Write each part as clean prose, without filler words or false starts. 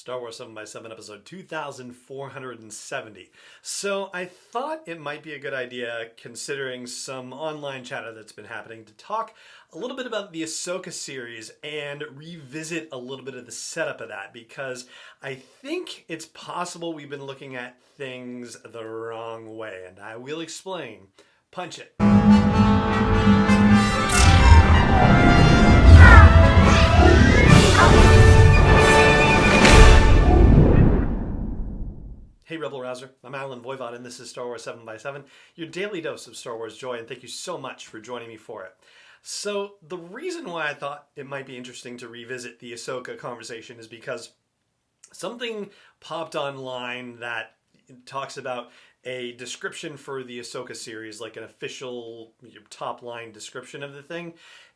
Star Wars 7x7 episode 2470. So I thought it might be a good idea, considering some online chatter that's been happening, to talk a little bit about the Ahsoka series and revisit a little bit of the setup of that, because I think it's possible we've been looking at things the wrong way, and I will explain. Punch it. Hey Rebel Rouser, I'm Alan Voivod and this is Star Wars 7x7, your daily dose of Star Wars joy, and thank you so much for joining me for it. So the reason why I thought it might be interesting to revisit the Ahsoka conversation is because something popped online that talks about a description for the Ahsoka series, like an official top line description of the thing,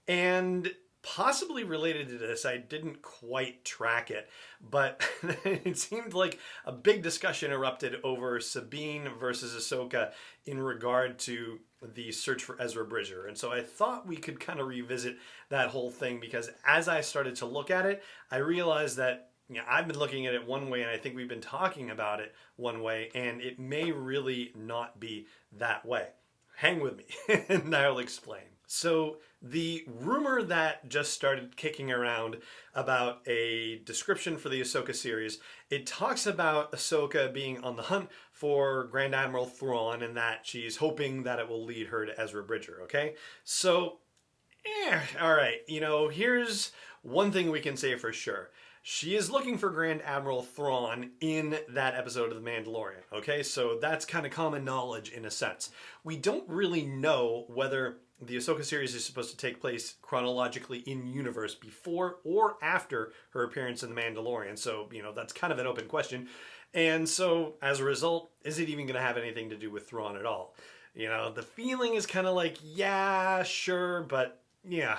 and possibly related to this, I didn't quite track it, but it seemed like a big discussion erupted over Sabine versus Ahsoka in regard to the search for Ezra Bridger. And so I thought we could kind of revisit that whole thing, because as I started to look at it, I realized that I've been looking at it one way, and I think we've been talking about it one way, and it may really not be that way. Hang with me, and I'll explain. So the rumor that just started kicking around about a description for the Ahsoka series, it talks about Ahsoka being on the hunt for Grand Admiral Thrawn, and that she's hoping that it will lead her to Ezra Bridger, okay? So, all right, here's one thing we can say for sure. She is looking for Grand Admiral Thrawn in that episode of The Mandalorian, okay? So that's kind of common knowledge in a sense. We don't really know whether the Ahsoka series is supposed to take place chronologically in universe before or after her appearance in The Mandalorian. So, that's kind of an open question. And so, as a result, is it even going to have anything to do with Thrawn at all? The feeling is kind of like, yeah, sure, but yeah,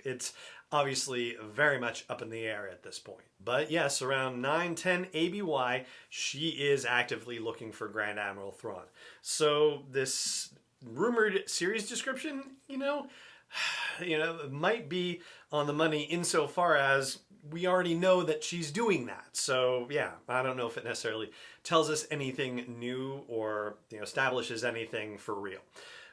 it's obviously very much up in the air at this point. But yes, around 9:10 ABY, she is actively looking for Grand Admiral Thrawn. So this rumored series description, it might be on the money insofar as we already know that she's doing that. So yeah, I don't know if it necessarily tells us anything new or establishes anything for real.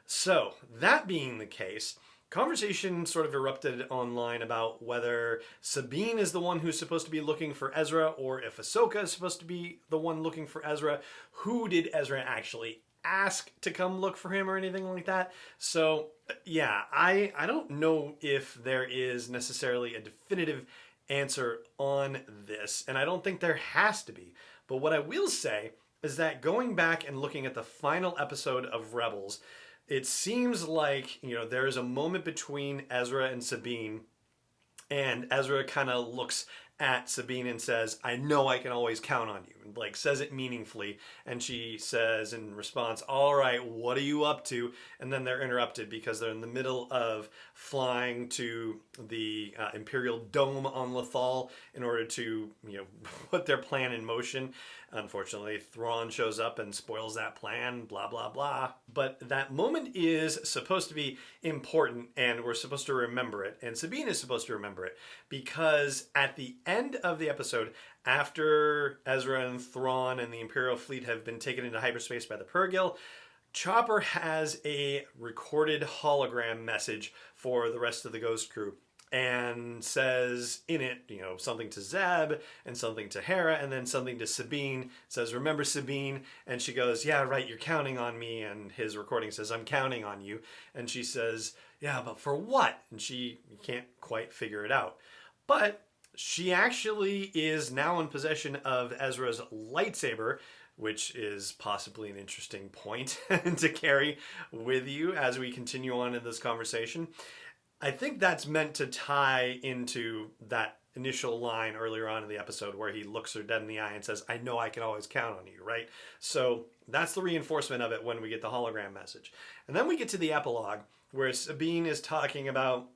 So that being the case, conversation sort of erupted online about whether Sabine is the one who's supposed to be looking for Ezra, or if Ahsoka is supposed to be the one looking for Ezra. Who did Ezra actually ask to come look for him or anything like that? So yeah, I don't know if there is necessarily a definitive answer on this, and I don't think there has to be. But what I will say is that going back and looking at the final episode of Rebels, it seems like, there is a moment between Ezra and Sabine, and Ezra kind of looks at Sabine and says, "I know I can always count on you," and says it meaningfully. And she says in response, "All right, what are you up to?" And then they're interrupted because they're in the middle of flying to the Imperial Dome on Lothal in order to, put their plan in motion. Unfortunately, Thrawn shows up and spoils that plan, blah, blah, blah. But that moment is supposed to be important, and we're supposed to remember it. And Sabine is supposed to remember it, because at the end of the episode, after Ezra and Thrawn and the Imperial fleet have been taken into hyperspace by the Purrgil, Chopper has a recorded hologram message for the rest of the Ghost crew, and says in it, something to Zeb and something to Hera and then something to Sabine. It says, "Remember Sabine?" And she goes, "Yeah, right, you're counting on me." And his recording says, "I'm counting on you." And she says, "Yeah, but for what?" And she can't quite figure it out. But she actually is now in possession of Ezra's lightsaber, which is possibly an interesting point to carry with you as we continue on in this conversation. I think that's meant to tie into that initial line earlier on in the episode where he looks her dead in the eye and says, "I know I can always count on you," right? So that's the reinforcement of it when we get the hologram message. And then we get to the epilogue where Sabine is talking about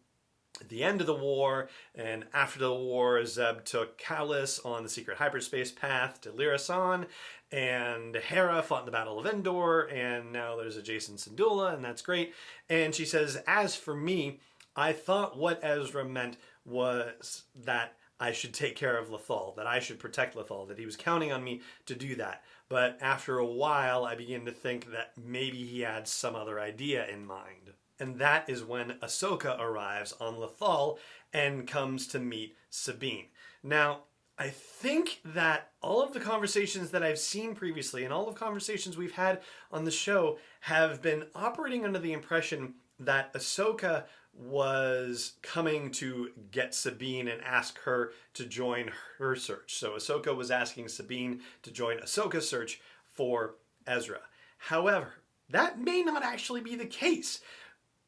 the end of the war, and after the war, Zeb took Kallus on the secret hyperspace path to Lyrasan, and Hera fought in the Battle of Endor, and now there's a Jason Syndulla, and that's great. And she says, "As for me, I thought what Ezra meant was that I should take care of Lothal, that I should protect Lothal, that he was counting on me to do that. But after a while, I began to think that maybe he had some other idea in mind. And that is when Ahsoka arrives on Lothal and comes to meet Sabine. Now, I think that all of the conversations that I've seen previously and all of the conversations we've had on the show have been operating under the impression that Ahsoka was coming to get Sabine and ask her to join her search. So Ahsoka was asking Sabine to join Ahsoka's search for Ezra. However, that may not actually be the case.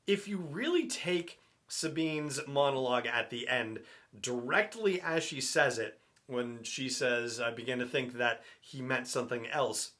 If you really take Sabine's monologue at the end directly as she says it, when she says, I began to think that he meant something else.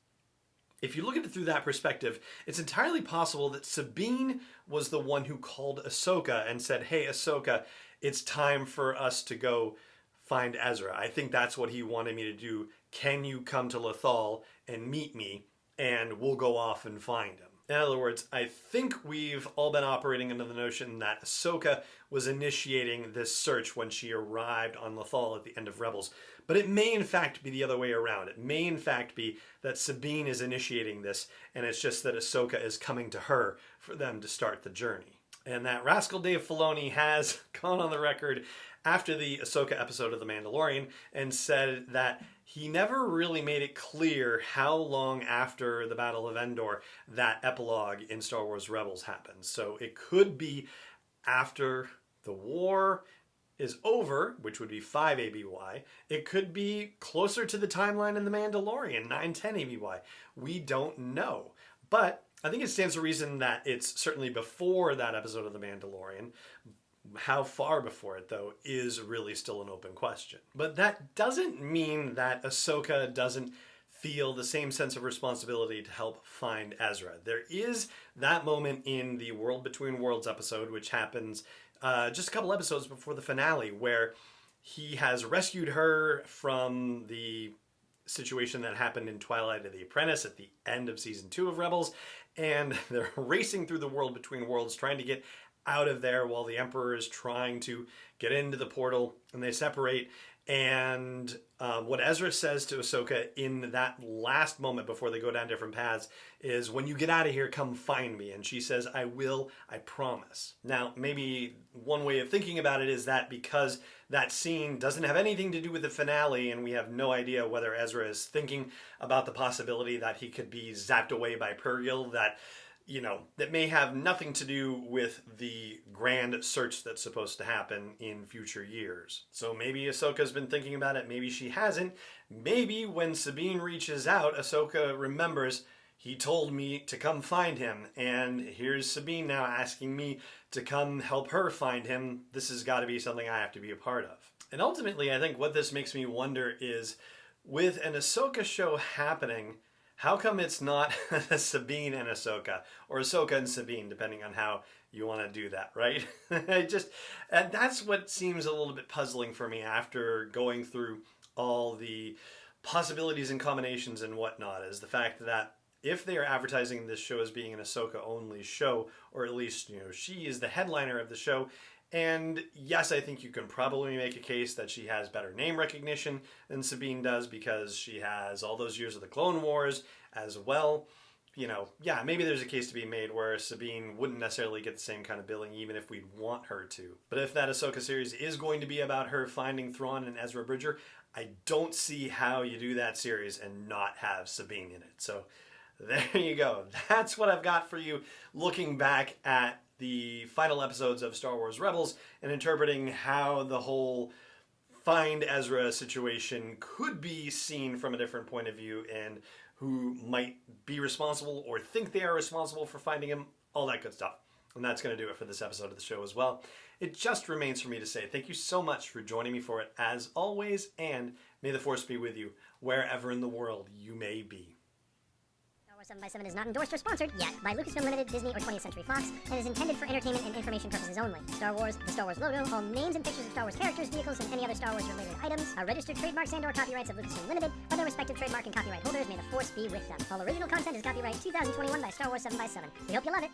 If you look at it through that perspective, it's entirely possible that Sabine was the one who called Ahsoka and said, hey, Ahsoka, it's time for us to go find Ezra. I think that's what he wanted me to do. Can you come to Lothal and meet me, and we'll go off and find him? In other words, I think we've all been operating under the notion that Ahsoka was initiating this search when she arrived on Lothal at the end of Rebels. But it may in fact be the other way around. It may in fact be that Sabine is initiating this, and it's just that Ahsoka is coming to her for them to start the journey. And that rascal Dave Filoni has gone on the record after the Ahsoka episode of The Mandalorian and said that he never really made it clear how long after the Battle of Endor that epilogue in Star Wars Rebels happens. So it could be after the war is over, which would be 5 ABY. It could be closer to the timeline in The Mandalorian, 910 ABY. We don't know. But I think it stands to reason that it's certainly before that episode of The Mandalorian. How far before it, though, is really still an open question. But that doesn't mean that Ahsoka doesn't feel the same sense of responsibility to help find Ezra. There is that moment in the World Between Worlds episode, which happens just a couple episodes before the finale, where he has rescued her from the situation that happened in Twilight of the Apprentice at the end of season 2 of Rebels, and they're racing through the World Between Worlds trying to get out of there while the Emperor is trying to get into the portal, and they separate. And what Ezra says to Ahsoka in that last moment before they go down different paths is, when you get out of here, come find me. And she says, I will, I promise. Now, maybe one way of thinking about it is that because that scene doesn't have anything to do with the finale, and we have no idea whether Ezra is thinking about the possibility that he could be zapped away by Purrgil, that may have nothing to do with the grand search that's supposed to happen in future years. So maybe Ahsoka's been thinking about it, maybe she hasn't. Maybe when Sabine reaches out, Ahsoka remembers, he told me to come find him, and here's Sabine now asking me to come help her find him. This has got to be something I have to be a part of. And ultimately, I think what this makes me wonder is, with an Ahsoka show happening, how come it's not Sabine and Ahsoka, or Ahsoka and Sabine, depending on how you want to do that, right? And that's what seems a little bit puzzling for me after going through all the possibilities and combinations and whatnot, is the fact that if they are advertising this show as being an Ahsoka-only show, or at least, she is the headliner of the show, and yes, I think you can probably make a case that she has better name recognition than Sabine does because she has all those years of the Clone Wars as well. Maybe there's a case to be made where Sabine wouldn't necessarily get the same kind of billing even if we'd want her to. But if that Ahsoka series is going to be about her finding Thrawn and Ezra Bridger, I don't see how you do that series and not have Sabine in it. So there you go. That's what I've got for you looking back at the final episodes of Star Wars Rebels and interpreting how the whole Find Ezra situation could be seen from a different point of view, and who might be responsible or think they are responsible for finding him, all that good stuff. And that's going to do it for this episode of the show as well. It just remains for me to say thank you so much for joining me for it as always, and may the Force be with you wherever in the world you may be. 7x7 is not endorsed or sponsored yet by Lucasfilm Limited, Disney, or 20th Century Fox, and is intended for entertainment and information purposes only. Star Wars, the Star Wars logo, all names and pictures of Star Wars characters, vehicles, and any other Star Wars related items are registered trademarks and/or copyrights of Lucasfilm Limited, or their respective trademark and copyright holders. May the Force be with them. All original content is copyright 2021 by Star Wars 7x7. We hope you love it.